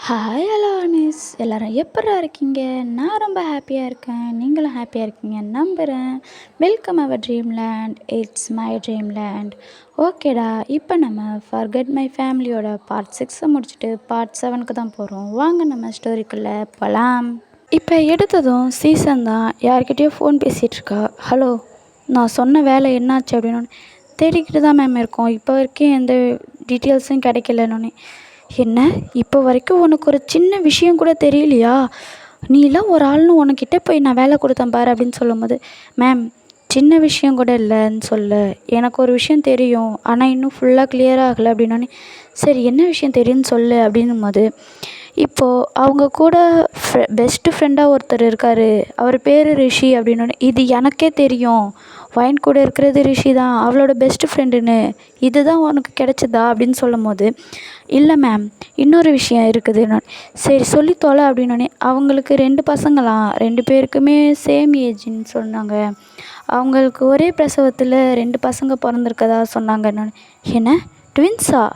Hi hello Anees எல்லோரும் எப்பட்றா இருக்கீங்க? நான் ரொம்ப ஹாப்பியாக இருக்கேன். நீங்களும் ஹாப்பியாக இருக்கீங்கன்னு நம்புகிறேன். Welcome our dream land. It's my dream land. ஓகேடா, இப்போ நம்ம ஃபர்கெட் மை ஃபேமிலியோட பார்ட் 6 முடிச்சுட்டு பார்ட் 7க்கு தான் போகிறோம். வாங்க நம்ம ஸ்டோரிக்குள்ளே போகலாம். இப்போ எடுத்ததும் சீசன் தான் யார்கிட்டயோ ஃபோன் பேசிகிட்ருக்கா. ஹலோ, நான் சொன்ன வேலை என்னாச்சு அப்படின்னு. தேடிக்கிட்டு தான் மேம் இருக்கோம், இப்போ வரைக்கும் எந்த டீட்டெயில்ஸும் கிடைக்கலன்னு. என்ன, இப்போ வரைக்கும் உனக்கு ஒரு சின்ன விஷயம் கூட தெரியலையா? நீலாம் ஒரு ஆள்னு உனக்கிட்ட போய் நான் வேலை கொடுத்தேன் பாரு அப்படின்னு சொல்லும்போது, மேம் சின்ன விஷயம் கூட இல்லைன்னு சொல்ல, எனக்கு ஒரு விஷயம் தெரியும், ஆனால் இன்னும் ஃபுல்லாக கிளியர் ஆகலை அப்படின்னோடனே, சரி என்ன விஷயம் தெரியும்னு சொல்லு அப்படின்னும் போது, இப்போது அவங்க கூட பெஸ்ட்டு ஃப்ரெண்டாக ஒருத்தர் இருக்கார், அவர் பேர் ரிஷி அப்படின்னோடனே, இது எனக்கே தெரியும், வைன் கூட இருக்கிறது ரிஷி தான் அவளோட பெஸ்ட்டு ஃப்ரெண்டுன்னு, இதுதான் உனக்கு கிடச்சிதா அப்படின்னு சொல்லும் போது, இல்லை மேம் இன்னொரு விஷயம் இருக்குதுன்னு. சரி சொல்லி தொலை அப்படின்னோடனே, அவங்களுக்கு 2 பசங்களாம், 2 பேருக்குமே சேம் ஏஜ்னு சொன்னாங்க, அவங்களுக்கு ஒரே பிரசவத்தில் 2 பசங்க பிறந்திருக்கதா சொன்னாங்க. என்ன, ட்வின்ஸா?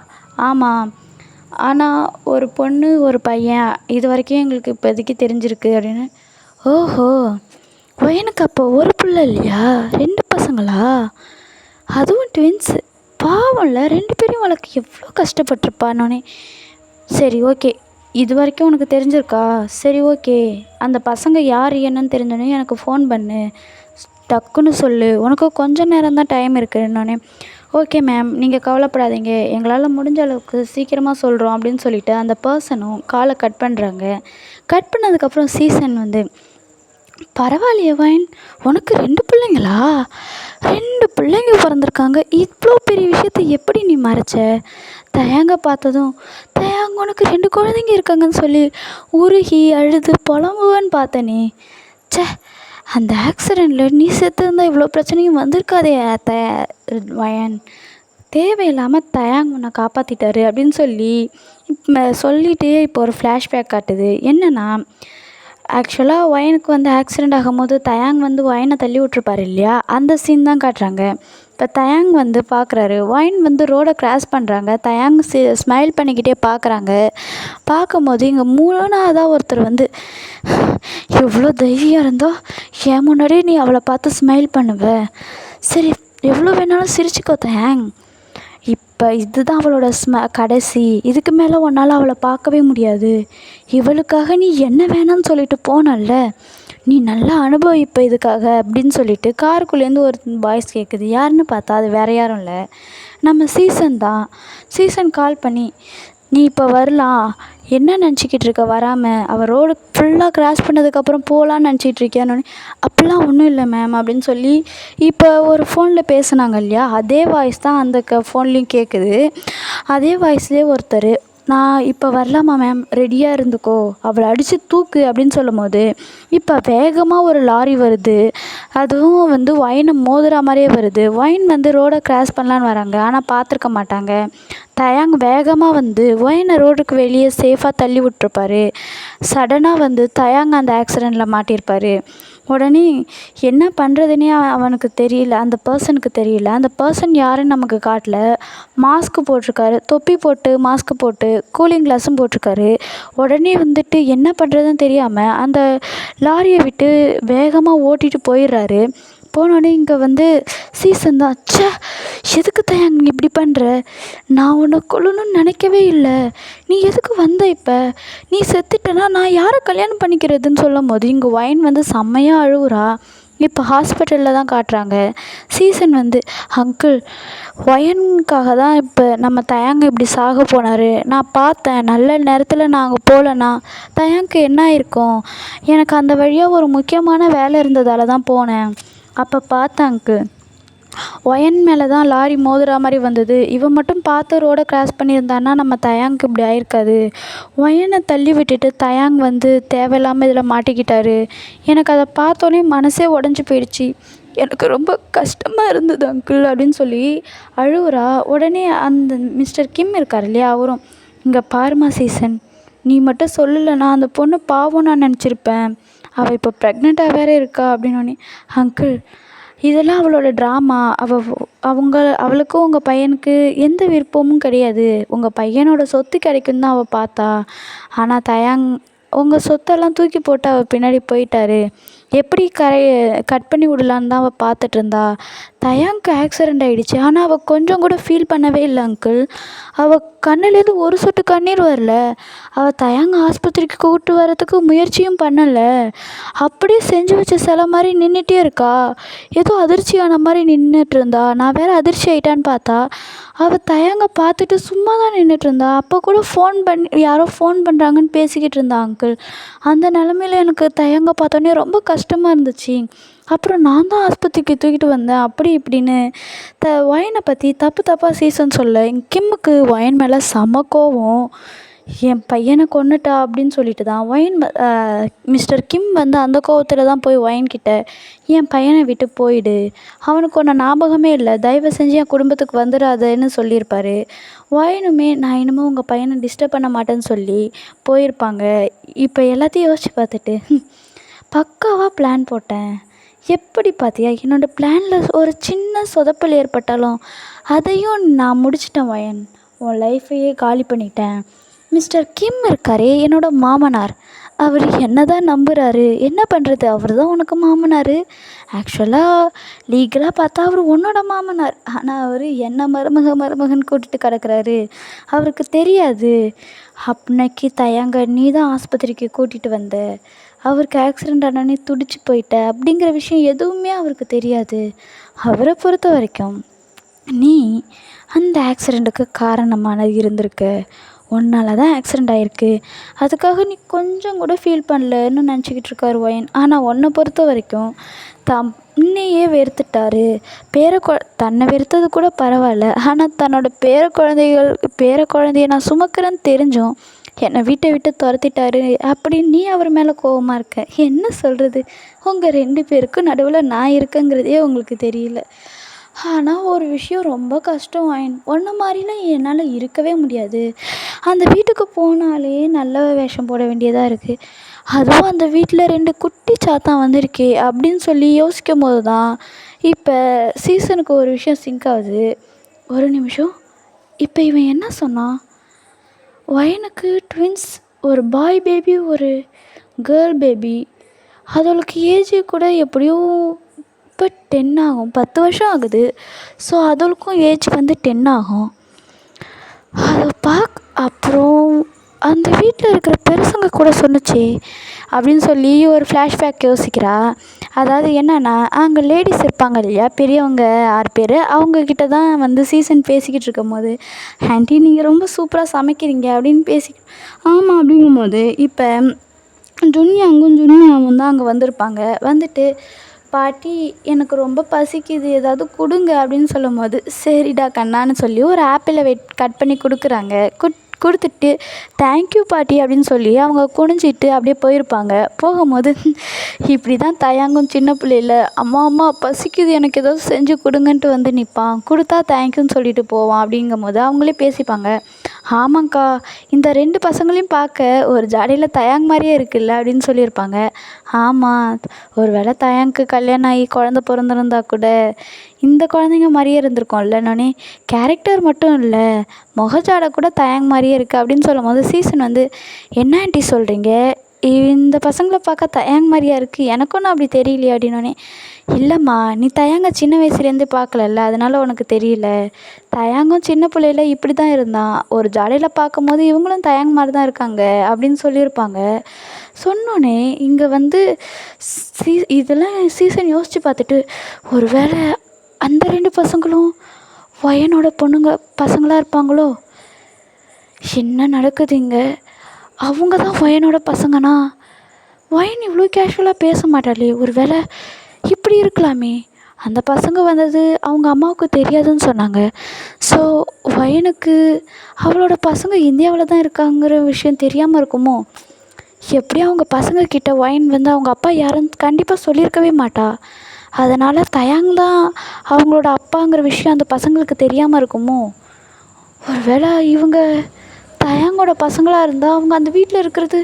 ஆமாம், ஆனால் ஒரு பொண்ணு ஒரு பையன், இது வரைக்கும் எங்களுக்கு இப்போதைக்கு தெரிஞ்சிருக்கு அப்படின்னு. ஓஹோ, எனக்கு அப்போ ஒரு பிள்ளை இல்லையா, 2 பசங்களா? அதுவும் ட்வின்ஸு, பாவம்ல 2 பேரையும் வளர்க்க எவ்வளோ கஷ்டப்பட்டிருப்பானோன்னே. சரி ஓகே, இது வரைக்கும் உனக்கு தெரிஞ்சிருக்கா? சரி ஓகே, அந்த பசங்க யார் என்னன்னு தெரிஞ்சோடனே எனக்கு ஃபோன் பண்ணு, டக்குன்னு சொல்லு, உனக்கு கொஞ்சம் நேரம் தான் டைம் இருக்குன்னொன்னே. ஓகே மேம், நீங்கள் கவலைப்படாதீங்க, எங்களால் முடிஞ்ச அளவுக்கு சீக்கிரமாக சொல்கிறோம் அப்படின்னு சொல்லிவிட்டு அந்த பர்சனும் காலை கட் பண்ணுறாங்க. கட் பண்ணதுக்கப்புறம் சீசன் வந்து, பரவாயில்லையே வைன், உனக்கு 2 பிள்ளைங்களா? 2 பிள்ளைங்க பிறந்திருக்காங்க, இவ்வளோ பெரிய விஷயத்த எப்படி நீ மறைச்ச? தயங்க பார்த்ததும், தயங்க உனக்கு 2 குழந்தைங்க இருக்காங்கன்னு சொல்லி உருகி அழுது புலம்புவேன்னு பார்த்தனே. சே, அந்த ஆக்சிடெண்ட்டில் நீ செத்துருந்தா இவ்வளோ பிரச்சனையும் வந்திருக்காதே வயன், தேவையில்லாமல் தயாங் உன்னை காப்பாற்றிட்டாரு அப்படின்னு சொல்லி சொல்லிகிட்டே இப்போ ஒரு ஃப்ளாஷ்பேக் காட்டுது. என்னென்னா, ஆக்சுவலாக ஒயனுக்கு வந்து ஆக்சிடெண்ட் ஆகும்போது தயாங் வந்து ஒயனை தள்ளி விட்ருப்பார் இல்லையா, அந்த சீன் தான் காட்டுறாங்க. இப்போ தயாங் வந்து பார்க்குறாரு, ஒயின் வந்து ரோடை கிராஸ் பண்ணுறாங்க, தயாங் ஸ்மைல் பண்ணிக்கிட்டே பார்க்குறாங்க. பார்க்கும்போது இங்கே 3ஆவதாக ஒருத்தர் வந்து, எவ்வளோ தைரியம் இருந்தோ என் முன்னாடியே நீ அவளை பார்த்து ஸ்மைல் பண்ணுவ, சரி எவ்வளோ வேணாலும் சிரிச்சுக்கோ தயாங், இப்போ இதுதான் அவளோட கடைசி, இதுக்கு மேலே உன்னால் அவளை பார்க்கவே முடியாது, இவளுக்காக நீ என்ன வேணான்னு சொல்லிட்டு போனல்ல, நீ நல்லா அனுபவிப்ப இதுக்காக அப்படின்னு சொல்லிட்டு காருக்குள்ளேருந்து ஒரு வாய்ஸ் கேட்குது. யாருன்னு பார்த்தா அது வேறு யாரும் இல்லை, நம்ம சீசன் தான். சீசன் கால் பண்ணி, நீ இப்போ வரலாம், என்ன நினச்சிக்கிட்டு இருக்க வராமல், அவள் ரோடு ஃபுல்லாக கிராஸ் பண்ணதுக்கப்புறம் போகலான்னு நினச்சிட்டு இருக்கியான்னு. அப்படிலாம் ஒன்றும் இல்லை மேம் அப்படின்னு சொல்லி இப்போ ஒரு ஃபோனில் பேசுனாங்க இல்லையா, அதே வாய்ஸ் தான் அந்த ஃபோன்லேயும் கேட்குது. அதே வாய்ஸ்லேயே ஒருத்தர், நான் இப்போ வரலாமா மேம், ரெடியாக இருந்துக்கோ, அவளை அடித்து தூக்கு அப்படின்னு சொல்லும் போது, இப்போ வேகமாக ஒரு லாரி வருது, அதுவும் வந்து ஒயினை மோதுகிற மாதிரியே வருது. ஒயின் வந்து ரோடை கிராஸ் பண்ணலான்னு வராங்க, ஆனால் பார்த்துருக்க மாட்டாங்க. தயாங் வேகமாக வந்து ஒயினை ரோடுக்கு வெளியே சேஃபாக தள்ளி விட்டுருப்பாரு. சடனாக வந்து தயாங் அந்த ஆக்சிடெண்ட்டில் மாட்டியிருப்பார். உடனே என்ன பண்ணுறதுனே அவனுக்கு தெரியல, அந்த பர்சனுக்கு தெரியல. அந்த பர்சன் யாருன்னு நமக்கு காட்டல. மாஸ்க்கு போட்டிருக்காரு, தொப்பி போட்டு மாஸ்க்கு போட்டு கூலிங் கிளாஸும் போட்டிருக்காரு. உடனே வந்துட்டு என்ன பண்ணுறதுன்னு தெரியாமல் அந்த லாரியை விட்டு வேகமாக ஓட்டிகிட்டு போயிடுறாரு. போனோடனே இங்கே வந்து சீசன் தான், ச்சே எதுக்கு தயாங் நீ இப்படி பண்ணுற, நான் உன்னை கொல்லணும்னு நினைக்கவே இல்லை, நீ எதுக்கு வந்த, இப்போ நீ செத்துட்டனா நான் யாரை கல்யாணம் பண்ணிக்கிறதுன்னு சொல்லும் போது இங்கே ஒயின் வந்து செம்மையாக அழுகுறா. இப்போ ஹாஸ்பிட்டலில் தான் காட்டுறாங்க. சீசன் வந்து, அங்கிள் ஒயனுக்காக தான் இப்போ நம்ம தயாங்க இப்படி சாக போனார், நான் பார்த்தேன், நல்ல நேரத்தில் நான் அங்கே போகலன்னா தயாங்க்கு என்ன ஆயிருக்கும், எனக்கு அந்த வழியாக ஒரு முக்கியமான வேலை இருந்ததால் தான் போனேன், அப்போ பார்த்தேன் அங்கிள், ஒயன் மேலே தான் லாரி மோதுகிற மாதிரி வந்தது, இவன் மட்டும் பார்த்து ரோடை கிராஸ் பண்ணியிருந்தான்னா நம்ம தயாங்க்கு இப்படி ஆயிருக்காது, ஒயனை தள்ளி விட்டுட்டு தயாங் வந்து தேவையில்லாமல் இதில் மாட்டிக்கிட்டாரு, எனக்கு அதை பார்த்தோன்னே மனசே உடஞ்சி போயிடுச்சு, எனக்கு ரொம்ப கஷ்டமாக இருந்தது அங்கிள் அப்படின்னு சொல்லி அழுவுறா. உடனே அந்த மிஸ்டர் கிம் இருக்கார் இல்லையா, அவரும், இங்கே பாருமா சீசன், நீ மட்டும் சொல்லலைன்னா அந்த பொண்ணு பாவம் நான் நினச்சிருப்பேன், அவள் இப்போ ப்ரெக்னெண்ட்டாக வேறு இருக்கா அப்படின்னோடனே, அங்கிள் இதெல்லாம் அவளோட ட்ராமா. அவளுக்கும் உங்கள் பையனுக்கு எந்த விருப்பமும் கிடையாது. உங்கள் பையனோட சொத்து கிடைக்குன்னு தான் அவள் பார்த்தா. ஆனால் உங்கள் சொத்தெல்லாம் தூக்கி போட்டு அவள் பின்னாடி போயிட்டாரு. எப்படி கட் பண்ணி விடலான்னு தான் அவள் பார்த்துட்ருந்தா. தயாங்க்கு ஆக்சிடெண்ட் ஆகிடுச்சு. ஆனால் அவள் கொஞ்சம் கூட ஃபீல் பண்ணவே இல்லை அங்கிள். அவள் கண்ணுலேருந்து ஒரு சொட்டு கண்ணீர் வரல. அவள் தயாங்க ஆஸ்பத்திரிக்கு கூப்பிட்டு வரதுக்கு முயற்சியும் பண்ணலை. அப்படியே செஞ்சு வச்ச சிலை மாதிரி நின்றுட்டே இருக்கா. ஏதோ அதிர்ச்சியான மாதிரி நின்றுட்டு இருந்தா. நான் வேறு அதிர்ச்சி ஆகிட்டான்னு பார்த்தா அவள் தயங்க பார்த்துட்டு சும்மா தான் நின்றுட்டு இருந்தா. அப்போ கூட யாரோ ஃபோன் பண்ணுறாங்கன்னு பேசிக்கிட்டு இருந்தா அங்கிள். அந்த நிலமையில எனக்கு தயங்க பார்த்தோன்னே ரொம்ப கஷ்டமாக இருந்துச்சு. அப்புறம் நான் தான் ஆஸ்பத்திரிக்கு தூக்கிட்டு வந்தேன் அப்படி இப்படின்னு. ஒயனை பற்றி தப்பாக சீசன் சொல்ல கிம்முக்கு ஒயன் மேலே செம கோவம். என் பையனை கொன்னுட்டா அப்படின்னு சொல்லிட்டு தான் மிஸ்டர் கிம் அந்த கோவத்தில் தான் போய் ஒயன்கிட்ட என் பையனை விட்டு போயிடு, அவனுக்கு ஒன்று ஞாபகமே இல்லை, தயவு செஞ்சு என் குடும்பத்துக்கு வந்துடாதேன்னு சொல்லியிருப்பாரு. ஒயனுமே நான் இனிமேல் உங்கள் பையனை டிஸ்டர்ப் பண்ண மாட்டேன்னு சொல்லி போயிருப்பாங்க. இப்போ எல்லாத்தையும் யோசித்து பார்த்துட்டு பக்காவாக பிளான் போட்டேன். எப்படி பார்த்தியா, என்னோடய பிளானில் ஒரு சின்ன சொதப்பல் ஏற்பட்டாலும் அதையும் நான் முடிச்சிட்டேன் ஒயன். உன் லைஃப்பையே காலி பண்ணிட்டேன். மிஸ்டர் கிம் இருக்காரே என்னோடய மாமனார், அவர் என்ன தான் நம்புகிறாரு. என்ன பண்ணுறது, அவர் தான் உனக்கு மாமனார். ஆக்சுவலாக லீகலாக பார்த்தா அவர் உன்னோட மாமனார். ஆனால் அவர் என்ன மருமகன் கூட்டிகிட்டு கிடக்குறாரு. அவருக்கு தெரியாது. அன்னைக்கு தயங்க நீ தான் ஆஸ்பத்திரிக்கு கூட்டிகிட்டு வந்த, அவருக்கு ஆக்சிடெண்ட் ஆனோடனே துடிச்சு போயிட்ட அப்படிங்கிற விஷயம் எதுவுமே அவருக்கு தெரியாது. அவரை பொறுத்த வரைக்கும் நீ அந்த ஆக்சிடெண்ட்டுக்கு காரணமானது இருந்திருக்க. உன்னால தான் ஆக்சிடெண்ட் ஆகிருக்கு, அதுக்காக நீ கொஞ்சம் கூட ஃபீல் பண்ணலன்னு நினச்சிக்கிட்டு இருக்கார் ஒயன். ஆனால் உன்னை பொறுத்த வரைக்கும் தன்னையே வெறுத்துட்டாரு. தன்னை வெறுத்தது கூட பரவாயில்ல, ஆனால் தன்னோட பேர குழந்தைய நான் சுமக்கிறேன்னு தெரிஞ்சும் என்னை வீட்டை விட்டு துரத்திட்டாரு அப்படின்னு நீ அவர் மேலே கோவமாக இருக்க. என்ன சொல்கிறது, உங்கள் 2 பேருக்கும் நடுவில் நான் இருக்கேங்கிறதே உங்களுக்கு தெரியல. ஆனால் ஒரு விஷயம் ரொம்ப கஷ்டம் ஒயன், ஒன்றை மாதிரிலாம் என்னால் இருக்கவே முடியாது. அந்த வீட்டுக்கு போனாலே நல்ல வேஷம் போட வேண்டியதாக இருக்குது. அதுவும் அந்த வீட்டில் 2 குட்டி சாத்தான் வந்திருக்கே அப்படின்னு சொல்லி யோசிக்கும் போது தான் இப்போ சீசனுக்கு ஒரு விஷயம் சிங்க் ஆகுது. ஒரு நிமிஷம், இப்போ இவன் என்ன சொன்னான்? ஒயனுக்கு ட்வின்ஸ், ஒரு பாய் பேபி ஒரு கேர்ள் பேபி. அதோளுக்கு ஏஜ் கூட எப்படியும் இப்போ 10 ஆகும், 10 வருஷம் ஆகுது. ஸோ அதோளுக்கும் ஏஜ் 10 ஆகும். அதை அப்புறம் அந்த வீட்டில் இருக்கிற பெருசங்க கூட சொன்னுச்சு அப்படின்னு சொல்லி ஒரு ஃப்ளாஷ்பேக் யோசிக்கிறா. அதாவது என்னென்னா, அங்கே லேடிஸ் இருப்பாங்க இல்லையா, பெரியவங்க 6 பேர், அவங்கக்கிட்ட தான் சீசன் பேசிக்கிட்டு இருக்கும் போது, ஆண்டி நீங்கள் ரொம்ப சூப்பராக சமைக்கிறீங்க அப்படின்னு ஆமாம் அப்படிங்கும்போது இப்போ ஜுன்யாவும் தான் அங்கே வந்திருப்பாங்க. வந்துட்டு பாட்டி எனக்கு ரொம்ப பசிக்குது, ஏதாவது கொடுங்க அப்படின்னு சொல்லும்போது சரிடா கண்ணான்னு சொல்லி ஒரு ஆப்பிளை கட் பண்ணி கொடுக்குறாங்க. கொடுத்துட்டு தேங்க்யூ பாட்டி அப்படின்னு சொல்லி அவங்க குனிஞ்சிட்டு அப்படியே போயிருப்பாங்க. போகும்போது இப்படி தான் தயங்கும் சின்ன பிள்ளையில அம்மா பசிக்குது எனக்கு ஏதாவது செஞ்சு கொடுங்கன்ட்டு நிற்பான். கொடுத்தா தேங்க்யூன்னு சொல்லிட்டு போவான். அப்படிங்கும்போது அவங்களே பேசிப்பாங்க. ஆமாங்க்கா, இந்த 2 பசங்களையும் பார்க்க ஒரு ஜாடியில் தயாங் மாதிரியே இருக்குல்ல அப்படின்னு சொல்லியிருப்பாங்க. ஆமாம், ஒரு வேளை தயாங்க்கு கல்யாணம் ஆகி குழந்த பிறந்திருந்தா கூட இந்த குழந்தைங்க மாதிரியே இருந்திருக்கோம்லன்னொன்னே, கேரக்டர் மட்டும் இல்லை முகஜாடை கூட தயாங் மாதிரியே இருக்குது அப்படின்னு சொல்லும்போது சீசன் என்ன ஆண்டி சொல்கிறீங்க, இந்த பசங்களை பார்க்க தயாங் மாதிரியா இருக்குது, எனக்கும் நான் அப்படி தெரியலையே அப்படின்னோடனே, இல்லைம்மா நீ தயாங்க சின்ன வயசுலேருந்து பார்க்கலல்ல, அதனால் உனக்கு தெரியல. தயாங்கும் சின்ன பிள்ளையில இப்படி தான் இருந்தான், ஒரு ஜாடையில் பார்க்கும்போது இவங்களும் தயாங் மாதிரி தான் இருக்காங்க அப்படின்னு சொல்லியிருப்பாங்க. சொன்னோன்னே இங்கே இதெல்லாம் சீசன் யோசித்து பார்த்துட்டு, ஒரு வேளை அந்த 2 பசங்களும் ஒயனோட பசங்களாக இருப்பாங்களோ, என்ன நடக்குது இங்கே, அவங்க தான் ஒயனோட பசங்கனா? ஒயன் இவ்வளோ கேஷுவலாக பேச மாட்டாளே, ஒரு வேளை இப்படி இருக்கலாமே. அந்த பசங்க வந்தது அவங்க அம்மாவுக்கு தெரியாதுன்னு சொன்னாங்க. ஸோ ஒயனுக்கு அவளோட பசங்க இந்தியாவில் தான் இருக்காங்கிற விஷயம் தெரியாமல் இருக்குமோ? எப்படியும் அவங்க பசங்கக்கிட்ட ஒயன் அவங்க அப்பா யாருன்னு கண்டிப்பாக சொல்லியிருக்கவே மாட்டா. அதனால் தயாங் தான் அவங்களோட அப்பாங்கிற விஷயம் அந்த பசங்களுக்கு தெரியாமல் இருக்குமோ? ஒரு வேளை இவங்க தயாங்கோட பசங்களாக இருந்தால் அவங்க அந்த வீட்டில் இருக்கிறது,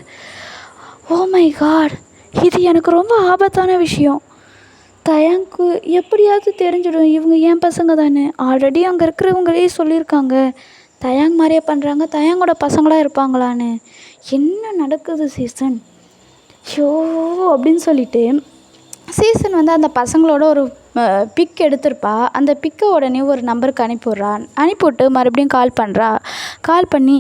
ஓ மை காட், இது எனக்கு ரொம்ப ஆபத்தான விஷயம். தயாங்க்கு எப்படியாவது தெரிஞ்சிடும் இவங்க என் பசங்க தானே. ஆல்ரெடி அங்கே இருக்கிறவங்களே சொல்லியிருக்காங்க தயாங் மாதிரியே பண்ணுறாங்க, தயாங்கோட பசங்களாக இருப்பாங்களான்னு. என்ன நடக்குது சீசன்? ஷோ அப்படின்னு சொல்லிட்டு சீசன் வந்து அந்த பசங்களோட ஒரு பிக் எடுத்திருப்பா. அந்த பிக்கை உடனே ஒரு நம்பருக்கு அனுப்பிவிட்றா. அனுப்பிவிட்டு மறுபடியும் கால் பண்ணுறா. கால் பண்ணி,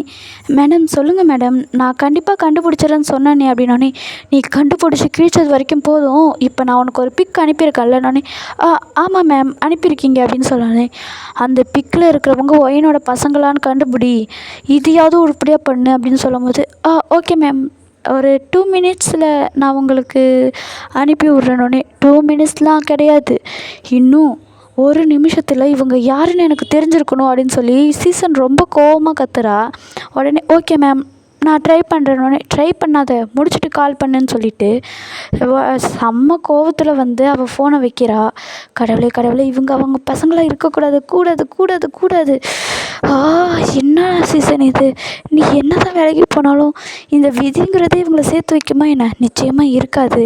மேடம் சொல்லுங்கள் மேடம், நான் கண்டிப்பாக கண்டுபிடிச்சிட்றேன்னு சொன்னேனே அப்படின்னோடனே, நீ கண்டுபிடிச்சி கிழிச்சது வரைக்கும் போதும், இப்போ நான் உனக்கு ஒரு பிக் அனுப்பியிருக்கேன்லன்னொடனே, ஆமாம் மேம் அனுப்பியிருக்கீங்க அப்படின்னு சொன்னாலே, அந்த பிக்கில் இருக்கிறவங்க ஒயனோட பசங்களான்னு கண்டுபிடி, இதையாவது உருப்படியாக பண்ணு அப்படின்னு சொல்லும்போது, ஓகே மேம், ஒரு 2 மினிட்ஸில் நான் உங்களுக்கு அனுப்பி விட்றேன்னொடனே, 2 மினிட்ஸ்லாம் கிடையாது, இன்னும் 1 நிமிஷத்தில் இவங்க யாருன்னு எனக்கு தெரிஞ்சிருக்கணும் அப்படின்னு சொல்லி சீசன் ரொம்ப கோவமாக கத்துறா. உடனே ஓகே மேம் நான் ட்ரை பண்ணுறேன்னொடனே, ட்ரை பண்ணாத, முடிச்சுட்டு கால் பண்ணுன்னு சொல்லிவிட்டு செம்ம கோவத்தில் வந்து அவள் ஃபோனை வைக்கிறா. கடவுளே கடவுளே, இவங்க அவங்க பசங்களாக இருக்கக்கூடாது, கூடாது கூடாது கூடாது. என்ன சீசன் இது? நீ என்ன தான் வேலைக்கு போனாலும் இந்த விதிங்கிறதே இவங்களை சேர்த்து வைக்குமா என்ன? நிச்சயமாக இருக்காது.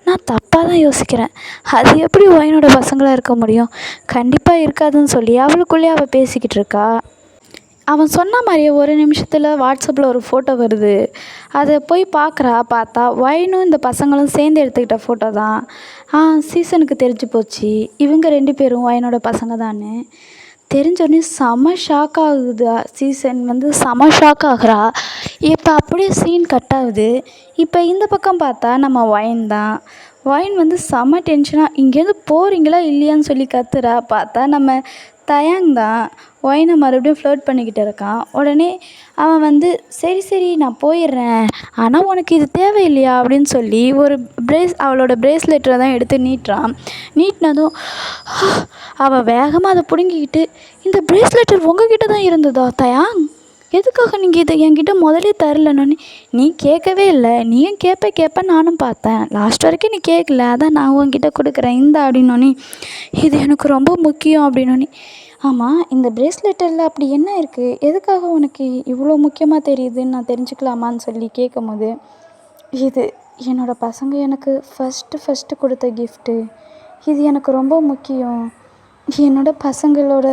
நான் தப்பாக தான் யோசிக்கிறேன். அது எப்படி ஒயனோட பசங்களாக இருக்க முடியும்? கண்டிப்பாக இருக்காதுன்னு சொல்லி அவளுக்குள்ளேயே அவள் பேசிக்கிட்டு இருக்கா. அவன் சொன்ன மாதிரியே 1 நிமிஷத்தில் வாட்ஸ்அப்பில் ஒரு ஃபோட்டோ வருது. அதை போய் பார்க்குறா. பார்த்தா ஒயனும் இந்த பசங்களும் சேர்ந்து எடுத்துக்கிட்ட ஃபோட்டோ தான். சீசனுக்கு தெரிஞ்சு போச்சு இவங்க 2 பேரும் ஒயனோட பசங்க தான்னு. தெரிஞ்சோடனே செம ஷாக் ஆகுதா சீசன், வந்து செம ஷாக் ஆகுறா. இப்போ அப்படியே சீன் கட் ஆகுது. இப்போ இந்த பக்கம் பார்த்தா நம்ம ஒயன் தான். ஒயன் வந்து செம டென்ஷனாக இங்கேருந்து போகிறீங்களா இல்லையான்னு சொல்லி கத்துறா. பார்த்தா நம்ம தயாங் தான் ஒயனை மறுபடியும் ஃப்ளர்ட் பண்ணிக்கிட்டு இருக்கான். உடனே அவன் வந்து சரி சரி நான் போயிடுறேன், ஆனால் உனக்கு இது தேவையில்லையா அப்படின்னு சொல்லி ஒரு அவளோட பிரேஸ்லெட்டரை தான் எடுத்து நீட்டுறான். நீட்டினதும் அவள் வேகமாக அதை பிடுங்கிக்கிட்டு, இந்த பிரேஸ்லெட்டர் உங்ககிட்ட தான் இருந்ததா தயாங்? எதுக்காக நீங்கள் இதை என்கிட்ட முதலே தரலன்னு? நீ கேட்கவே இல்லை, நீயும் கேட்ப நானும் பார்த்தேன், லாஸ்ட் வரைக்கும் நீ கேட்கல, அதான் நான் உன்கிட்ட கொடுக்குறேன் இந்த அப்படின்னோடனே, இது எனக்கு ரொம்ப முக்கியம் அப்படின்னோடனே, ஆமாம் இந்த பிரேஸ்லெட்டில் அப்படி என்ன இருக்குது, எதுக்காக உனக்கு இவ்வளோ முக்கியமாக தெரியுதுன்னு நான் தெரிஞ்சுக்கலாமான்னு சொல்லி கேட்கும்போது, இது என்னோடய பசங்க எனக்கு ஃபஸ்ட்டு கொடுத்த கிஃப்ட்டு, இது எனக்கு ரொம்ப முக்கியம், என்னோடய பசங்களோட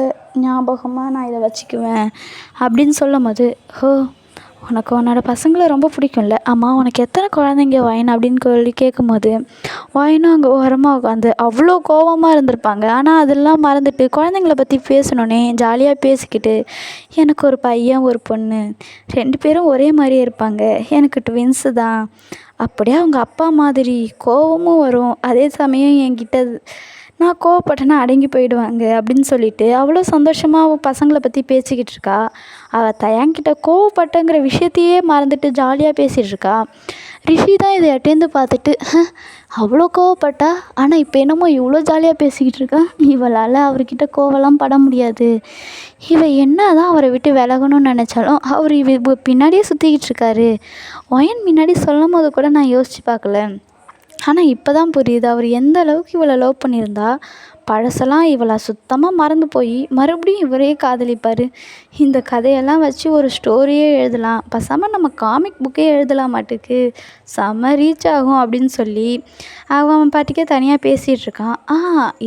ஞாபகமாக நான் இதை வச்சுக்குவேன் அப்படின்னு சொல்லும்போது, உனக்கு உன்னோட பசங்களை ரொம்ப பிடிக்கும்ல, ஆமாம் உனக்கு எத்தனை குழந்தைங்க ஒயன் அப்படின்னு சொல்லி கேட்கும்போது, ஒயனும் அங்கே ஓரமாக உட்காந்து அவ்வளோ கோபமாக இருந்திருப்பாங்க. ஆனால் அதெல்லாம் மறந்துட்டு குழந்தைங்கள பற்றி பேசணுன்னே ஜாலியாக பேசிக்கிட்டு, எனக்கு ஒரு பையன் ஒரு பொண்ணு, 2 பேரும் ஒரே மாதிரியே இருப்பாங்க, எனக்கு ட்வின்ஸு தான், அப்படியே அவங்க அப்பா மாதிரி கோபமும் வரும், அதே சமயம் என்கிட்ட நான் கோவப்பட்டேன்னா அடங்கி போயிடுவாங்க அப்படின்னு சொல்லிட்டு அவ்வளோ சந்தோஷமாக அவள் பசங்களை பற்றி பேசிக்கிட்டு இருக்கா. அவள் தயாங்கிட்ட கோவப்பட்டங்கிற விஷயத்தையே மறந்துட்டு ஜாலியாக பேசிகிட்டு இருக்கா. ரிஷி தான் இதை எட்டேந்து பார்த்துட்டு, அவ்வளோ கோவப்பட்டா, ஆனால் இப்போ என்னமோ இவ்வளோ ஜாலியாக பேசிக்கிட்டு இருக்கா, இவளால் அவர்கிட்ட கோவலாம் பட முடியாது, என்ன தான் அவரை விட்டு விலகணும்னு நினச்சாலும் அவர் பின்னாடியே சுற்றிக்கிட்டு இருக்காரு. ஒயன் முன்னாடி சொல்லும் போது கூட நான் யோசித்து பார்க்கல, ஆனால் இப்போ தான் புரியுது அவர் எந்த அளவுக்கு இவளை லவ் பண்ணியிருந்தா பழசெல்லாம் இவளை சுத்தமாக மறந்து போய் மறுபடியும் இவரே காதலிப்பார். இந்த கதையெல்லாம் வச்சு ஒரு ஸ்டோரியே எழுதலாம், பேசாமல் நம்ம காமிக் புக்கே எழுதலாம் மாட்டுக்கு, செம்ம ரீச் ஆகும் அப்படின்னு சொல்லி அவன் பாட்டுக்கே தனியாக பேசிகிட்டு இருக்கான்.